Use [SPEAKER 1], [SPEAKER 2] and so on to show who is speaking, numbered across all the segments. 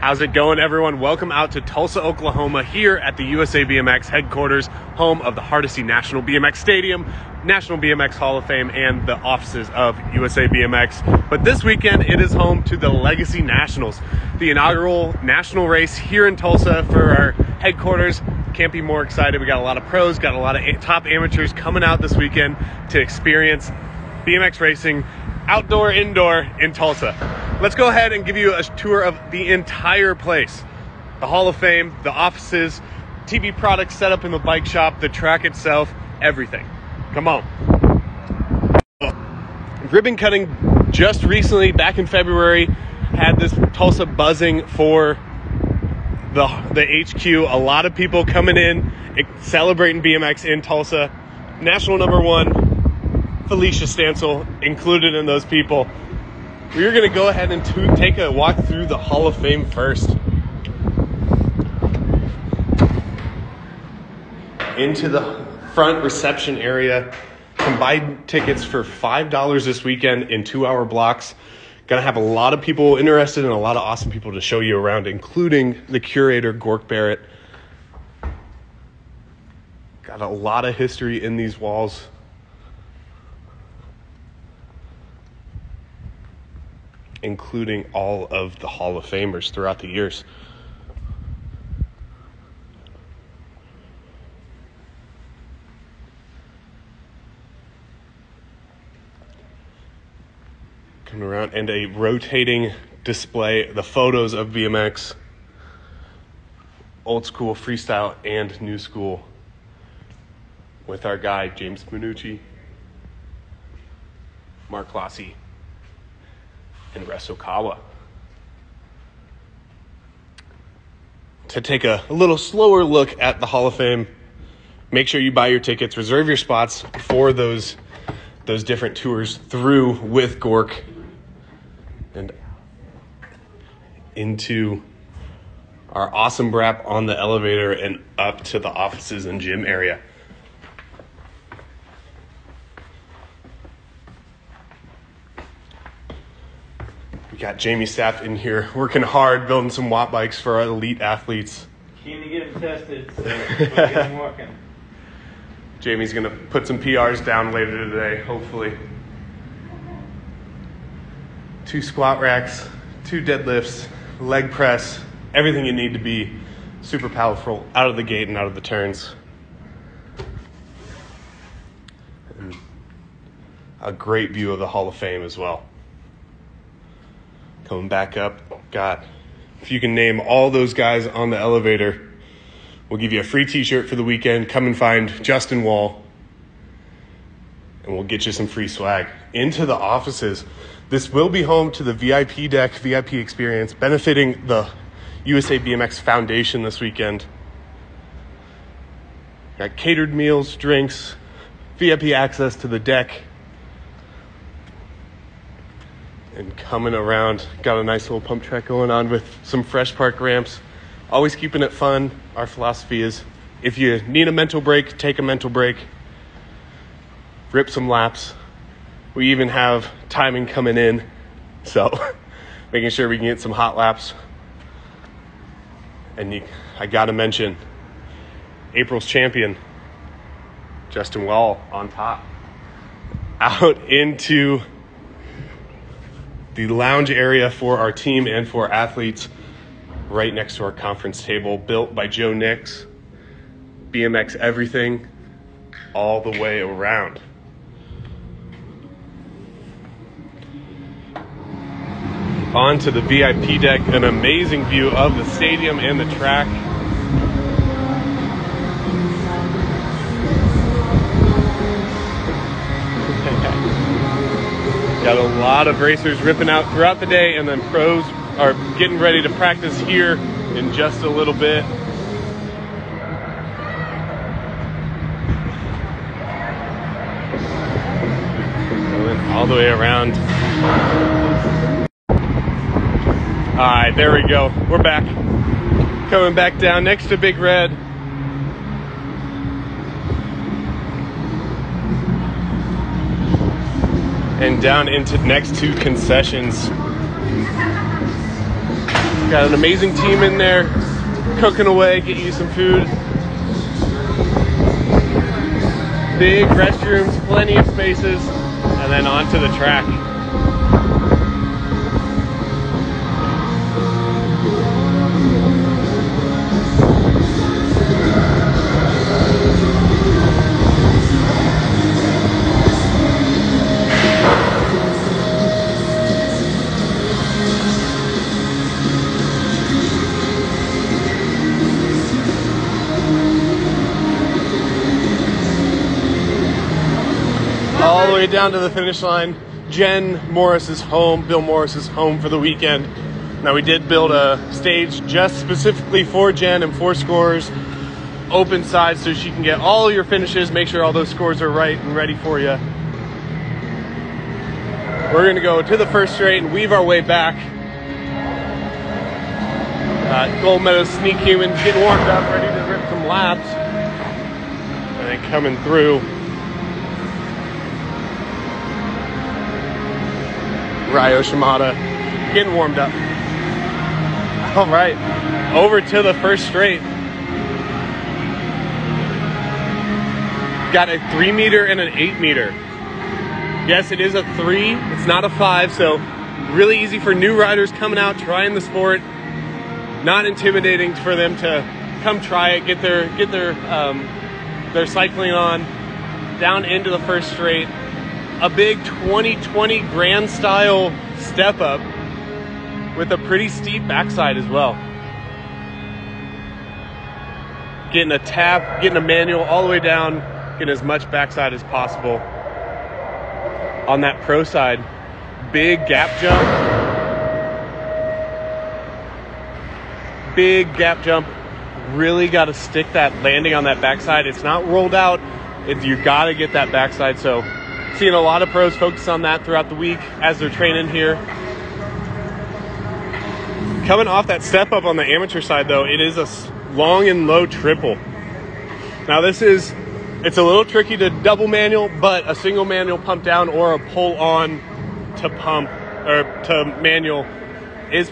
[SPEAKER 1] How's it going, everyone? Welcome out to Tulsa, Oklahoma, here at the USA BMX headquarters, home of the Hardesty National BMX Stadium, National BMX Hall of Fame, and the offices of USA BMX. But this weekend, it is home to the Legacy Nationals, the inaugural national race here in Tulsa for our headquarters. Can't be more excited. We got a lot of pros, got a lot of top amateurs coming out this weekend to experience BMX racing outdoor, indoor in Tulsa. Let's go ahead and give you a tour of the entire place. The Hall of Fame, the offices, TV products set up in the bike shop, the track itself, everything. Come on. Ribbon cutting just recently, back in February, had this Tulsa buzzing for the HQ. A lot of people coming in, celebrating BMX in Tulsa. National number one, Felicia Stansel, included in those people. We're going to go ahead and take a walk through the Hall of Fame first. Into the front reception area. Combined tickets for $5 this weekend in 2-hour blocks. Going to have a lot of people interested and a lot of awesome people to show you around, including the curator, Gork Barrett. Got a lot of history in these walls. Including all of the Hall of Famers throughout the years. Coming around, and a rotating display, the photos of BMX, old school, freestyle, and new school, with our guy, James Minucci, Mark Lossie, and Russ Okawa. To take a little slower look at the Hall of Fame, make sure you buy your tickets, reserve your spots for those different tours through with Gork and into our awesome wrap on the elevator and up to the offices and gym area. We got Jamie Staff in here working hard, building some watt bikes for our elite athletes.
[SPEAKER 2] Keen to get them tested, so we'll get them working.
[SPEAKER 1] Jamie's going to put some PRs down later today, hopefully. 2 squat racks, 2 deadlifts, leg press, everything you need to be super powerful out of the gate and out of the turns. And a great view of the Hall of Fame as well. Coming back up, if you can name all those guys on the elevator, we'll give you a free t-shirt for the weekend. Come and find Justin Wahl, and we'll get you some free swag. Into the offices. This will be home to the VIP deck, VIP experience, benefiting the USA BMX Foundation this weekend. Got catered meals, drinks, VIP access to the deck. And coming around, got a nice little pump track going on with some fresh park ramps. Always keeping it fun. Our philosophy is if you need a mental break, take a mental break. Rip some laps. We even have timing coming in, so making sure we can get some hot laps. And I gotta mention, April's champion, Justin Wahl, on top. Out into the lounge area for our team and for athletes, right next to our conference table, built by Joe Nix. BMX everything, all the way around. On to the VIP deck, an amazing view of the stadium and the track. Got a lot of racers ripping out throughout the day, and then pros are getting ready to practice here in just a little bit. Going all the way around. All right, there we go. We're back. Coming back down next to Big Red. And down into next to concessions. Got an amazing team in there, cooking away, get you some food. Big restrooms, plenty of spaces, and then onto the track. All the way down to the finish line. Jen Morris is home. Bill Morris is home for the weekend. Now, we did build a stage just specifically for Jen and 4 scores, open side, so she can get all your finishes, make sure all those scores are right and ready for you. We're going to go to the first straight and weave our way back. Gold Meadow Sneak Humans getting warmed up, ready to rip some laps. And then coming through. Ryo Shimada getting warmed up. All right, over to the first straight. Got a 3 meter and an 8 meter. Yes, it is a 3, it's not a 5, so really easy for new riders coming out, trying the sport. Not intimidating for them to come try it, get their cycling on. Down into the first straight. A big 2020 grand style step up with a pretty steep backside as well. Getting a tap, getting a manual all the way down, getting as much backside as possible. On that pro side, big gap jump. Big gap jump. Really got to stick that landing on that backside. It's not rolled out. You got to get that backside. So seeing a lot of pros focus on that throughout the week as they're training here. Coming off that step up on the amateur side though, it is a long and low triple. Now it's a little tricky to double manual, but a single manual pump down or a pull on to pump or to manual is,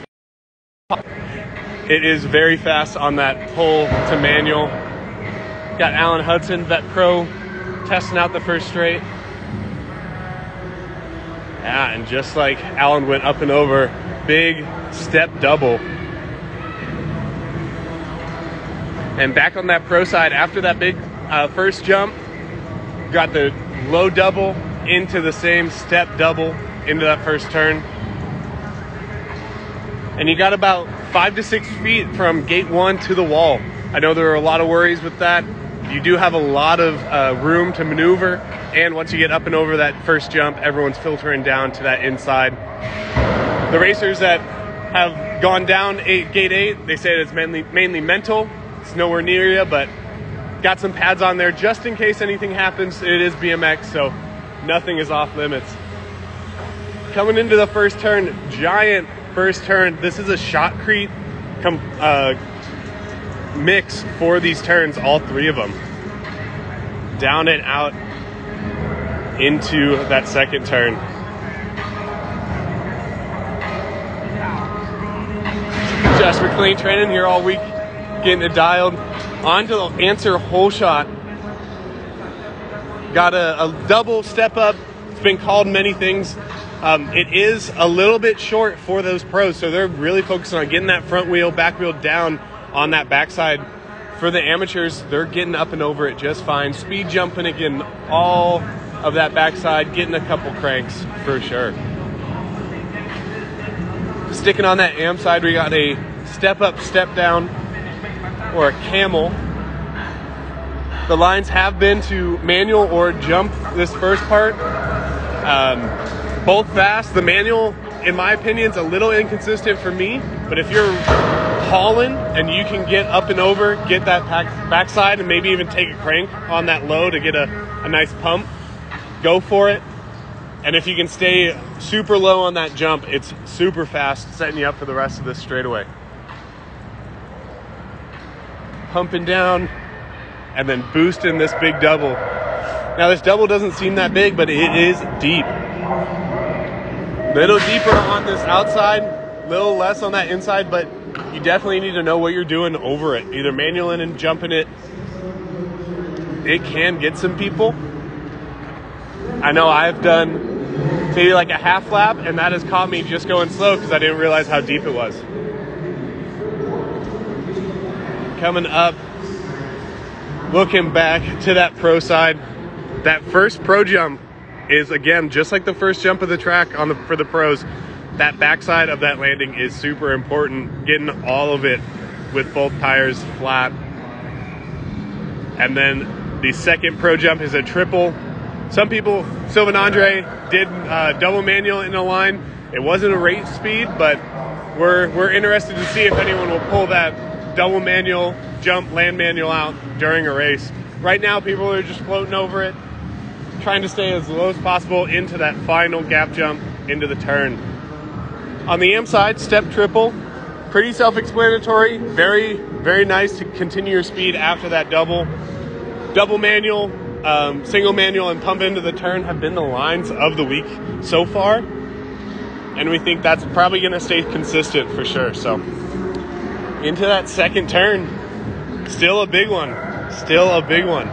[SPEAKER 1] it is very fast on that pull to manual. Got Alan Hudson, Vet Pro, testing out the first straight. Yeah, and just like Alan went up and over, big step double. And back on that pro side, after that big first jump, got the low double into the same step double into that first turn. And you got about 5 to 6 feet from gate 1 to the wall. I know there are a lot of worries with that. You do have a lot of room to maneuver, and once you get up and over that first jump, everyone's filtering down to that inside. The racers that have gone down gate 8, they say it's mainly mental. It's nowhere near you, but got some pads on there just in case anything happens. It is BMX, so nothing is off limits. Coming into the first turn, giant first turn. This is a shotcrete mix for these turns, all 3 of them. Down and out into that second turn. Josh McLean training here all week, getting it dialed. On to the answer hole shot. Got a double step up. It's been called many things. It is a little bit short for those pros, so they're really focusing on getting that front wheel, back wheel down on that backside. For the amateurs, they're getting up and over it just fine. Speed jumping it, getting all of that backside, getting a couple cranks for sure. Sticking on that am side, we got a step up, step down, or a camel. The lines have been to manual or jump this first part. Both fast. The manual, in my opinion, is a little inconsistent for me, but if you're hauling and you can get up and over, get that backside, and maybe even take a crank on that low to get a nice pump, go for it. And if you can stay super low on that jump, it's super fast, setting you up for the rest of this straightaway. Pumping down and then boosting this big double. Now this double doesn't seem that big, but it is deep. Little deeper on this outside, little less on that inside, but you definitely need to know what you're doing over it. Either manualing and jumping it. It can get some people. I know I've done maybe like a half lap, and that has caught me just going slow because I didn't realize how deep it was. Coming up, looking back to that pro side, that first pro jump is, again, just like the first jump of the track for the pros. That backside of that landing is super important, getting all of it with both tires flat. And then the second pro jump is a triple. Some people, Sylvan Andre did double manual in a line. It wasn't a race speed, but we're interested to see if anyone will pull that double manual jump, land manual out during a race. Right now, people are just floating over it, trying to stay as low as possible into that final gap jump into the turn. On the AM side, step triple, pretty self-explanatory, very, very nice to continue your speed after that double. Double manual, single manual, and pump into the turn have been the lines of the week so far. And we think that's probably going to stay consistent for sure. So into that second turn, still a big one. Still a big one.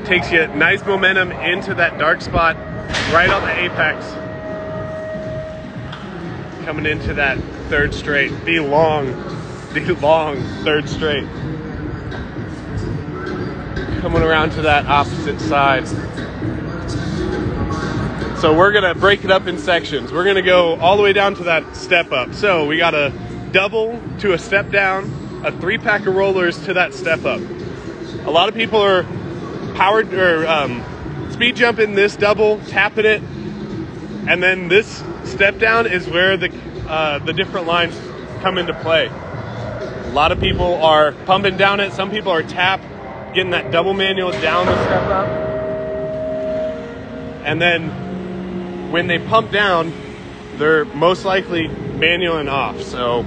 [SPEAKER 1] Takes you nice momentum into that dark spot right on the apex. Coming into that third straight, the long third straight. Coming around to that opposite side. So we're gonna break it up in sections. We're gonna go all the way down to that step up. So we got a double to a step down, a 3-pack of rollers to that step up. A lot of people are powered or speed jumping this double, tapping it, and then this step down is where the different lines come into play. A lot of people are pumping down it. Some people are tap, getting that double manual down the step up, and then when they pump down, they're most likely manualing off. So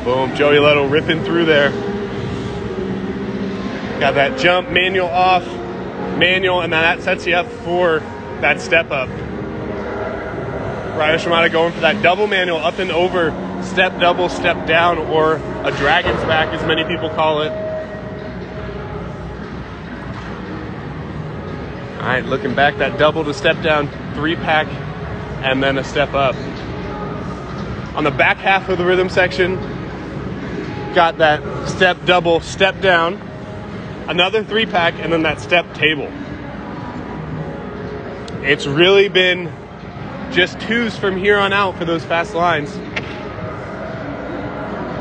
[SPEAKER 1] boom, Joey Letto ripping through there. Got that jump, manual off, manual, and then that sets you up for that step up. Ryder Shimada going for that double manual up and over, step double, step down, or a dragon's back as many people call it. All right, looking back, that double to step down, 3-pack, and then a step up. On the back half of the rhythm section, got that step double, step down, another 3-pack, and then that step table. It's really been just 2s from here on out for those fast lines.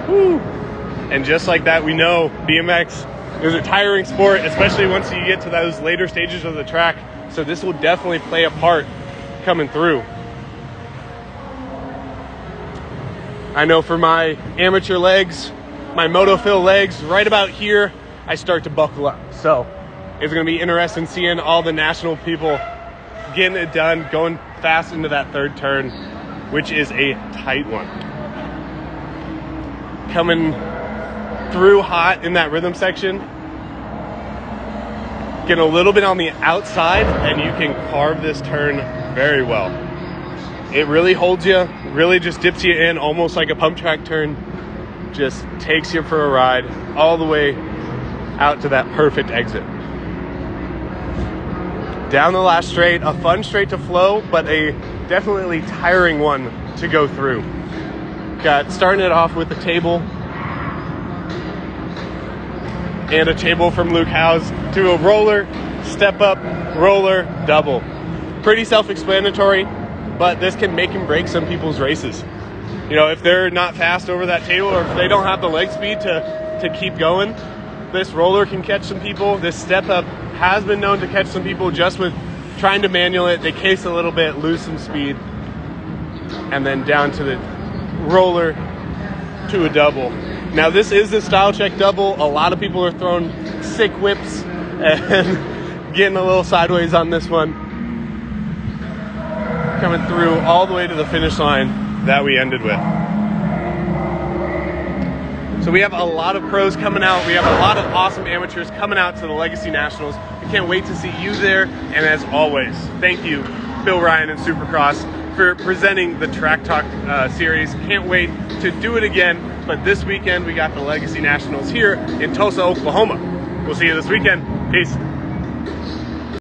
[SPEAKER 1] Woo. And just like that, we know BMX is a tiring sport, especially once you get to those later stages of the track. So this will definitely play a part coming through. I know for my amateur legs, my motophil legs, right about here, I start to buckle up. So it's going to be interesting seeing all the national people getting it done, going fast into that third turn, which is a tight one. Coming through hot in that rhythm section, get a little bit on the outside, and you can carve this turn very well. It really holds you, really just dips you in almost like a pump track turn, just takes you for a ride all the way out to that perfect exit. Down the last straight, a fun straight to flow, but a definitely tiring one to go through. Got starting it off with a table and a table from Luke Howes to a roller, step up, roller, double. Pretty self-explanatory, but this can make and break some people's races. You know, if they're not fast over that table, or if they don't have the leg speed to keep going, this roller can catch some people. This step up has been known to catch some people just with trying to manual it. They case a little bit, lose some speed, and then down to the roller to a double. Now this is the style check double. A lot of people are throwing sick whips and getting a little sideways on this one. Coming through all the way to the finish line that we ended with. So we have a lot of pros coming out. We have a lot of awesome amateurs coming out to the Legacy Nationals. We can't wait to see you there. And as always, thank you Bill Ryan and Supercross for presenting the Track Talk series. Can't wait to do it again. But this weekend we got the Legacy Nationals here in Tulsa, Oklahoma. We'll see you this weekend. Peace.